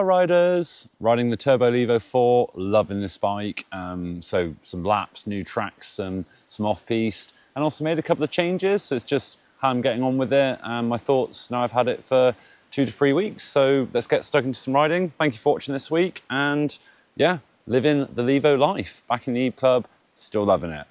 Hello riders, riding the Turbo Levo 4, loving this bike. So some laps, new tracks, some off-piste, and also made a couple of changes. So it's just how I'm getting on with it and my thoughts now I've had it for 2 to 3 weeks. So let's get stuck into some riding. Thank you for watching this week, and yeah, living the Levo life. Back in the Eve Club, still loving it.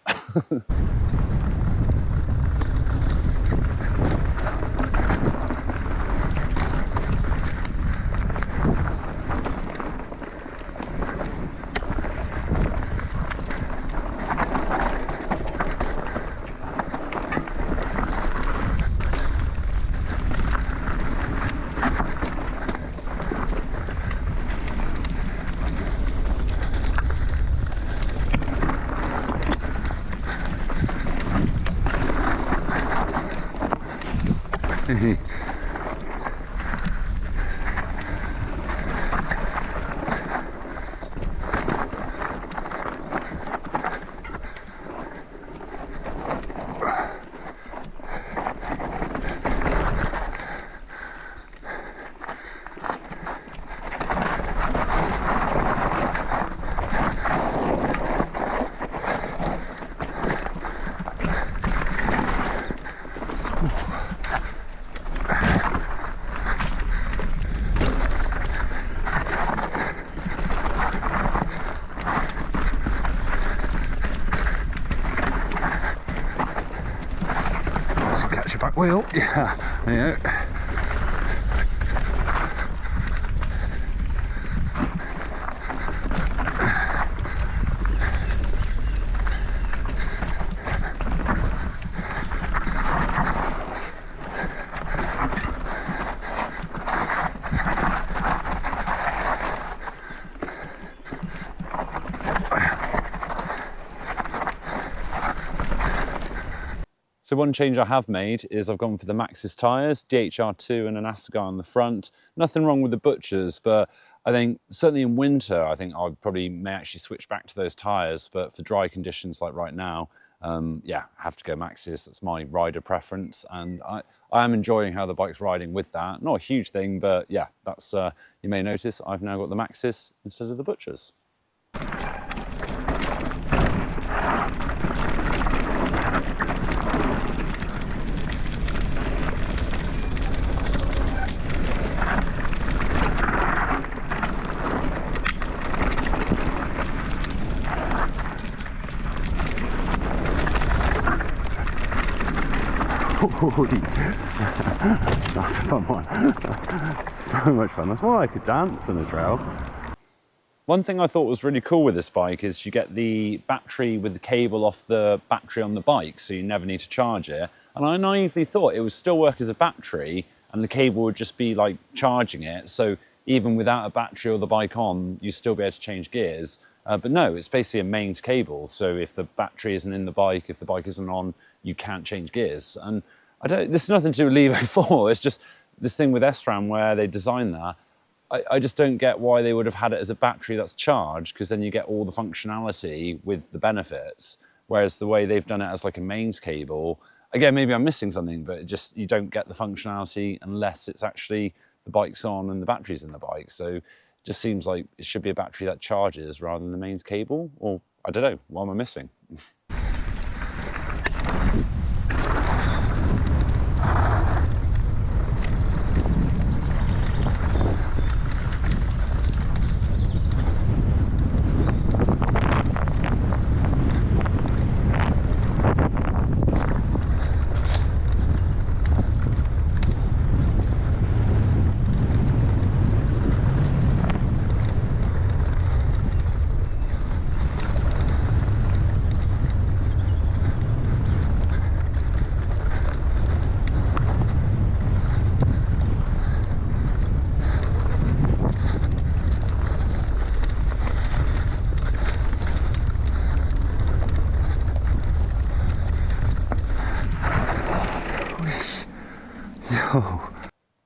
Catch your back wheel, yeah, there you go. So one change I have made is I've gone for the Maxxis tyres, DHR2 and an Assegai on the front. Nothing wrong with the Butchers, but I think certainly in winter, I think I probably may actually switch back to those tyres, but for dry conditions like right now, yeah, I have to go Maxxis. That's my rider preference, and I am enjoying how the bike's riding with that. Not a huge thing, but yeah, that's, you may notice I've now got the Maxxis instead of the Butchers. That's a fun one. So much fun. That's more like a dance than a trail. One thing I thought was really cool with this bike is you get the battery with the cable off the battery on the bike, so you never need to charge it. And I naively thought it would still work as a battery and the cable would just be like charging it. So even without a battery or the bike on, you still be able to change gears. But no, it's basically a mains cable. So if the battery isn't in the bike, if the bike isn't on, you can't change gears. And this is nothing to do with Levo 4. It's just this thing with SRAM where they designed that. I just don't get why they would have had it as a battery that's charged, because then you get all the functionality with the benefits. Whereas the way they've done it as like a mains cable, again, maybe I'm missing something, but you don't get the functionality unless it's actually the bike's on and the battery's in the bike. So it just seems like it should be a battery that charges rather than the mains cable, or I don't know, what am I missing?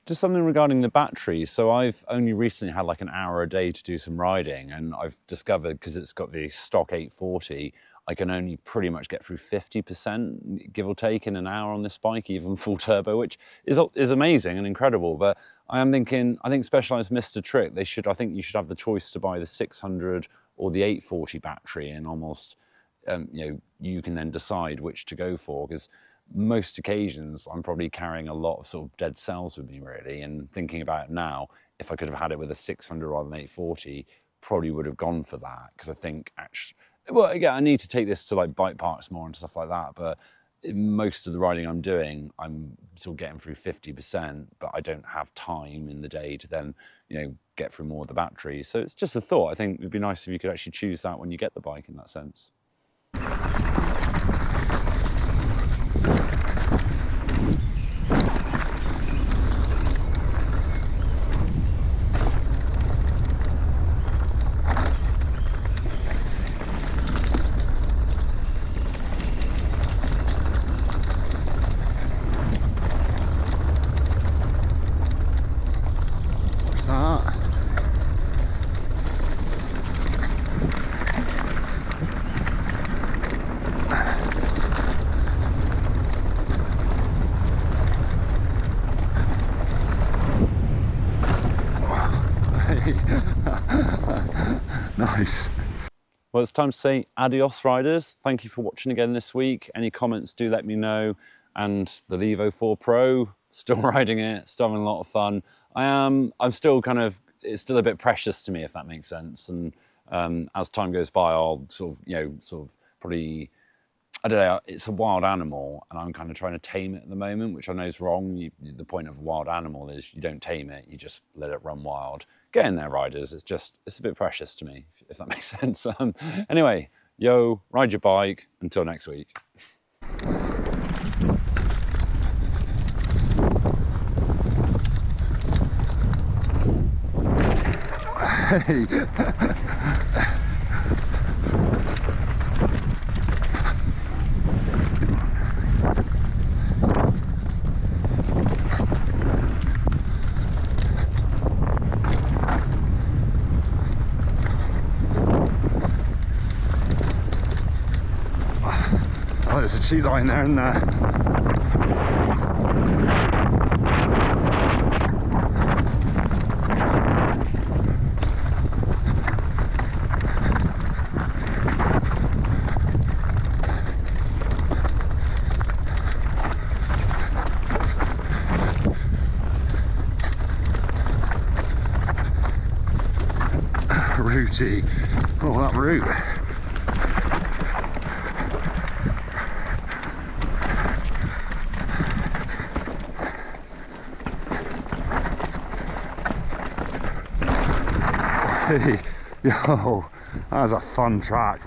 Just something regarding the battery. So I've only recently had like an hour a day to do some riding, and I've discovered, because it's got the stock 840, I can only pretty much get through 50%, give or take, in an hour on this bike, even full turbo, which is amazing and incredible. But I am thinking, I think Specialized missed a trick. I think you should have the choice to buy the 600 or the 840 battery, and almost, you can then decide which to go for, because most occasions I'm probably carrying a lot of sort of dead cells with me, really. And thinking about it now, if I could have had it with a 600 rather than 840, probably would have gone for that, because I think actually, well, again, I need to take this to like bike parks more and stuff like that, but most of the riding I'm doing, I'm sort of getting through 50%, but I don't have time in the day to then, get through more of the batteries. So it's just a thought. I think it'd be nice if you could actually choose that when you get the bike, in that sense. Nice. Well, it's time to say adios, riders. Thank you for watching again this week. Any comments, do let me know. And the Levo 4 Pro, still riding it, still having a lot of fun. I'm still it's still a bit precious to me, if that makes sense. And as time goes by, I'll sort of probably, I don't know, it's a wild animal, and I'm kind of trying to tame it at the moment, which I know is wrong. The point of a wild animal is you don't tame it, you just let it run wild. Get in there, riders. It's a bit precious to me, if that makes sense. Anyway, ride your bike. Until next week. Hey. Oh, there's a cheat line there, isn't there? Rooty. Oh, that route. Hey, yo, that was a fun track.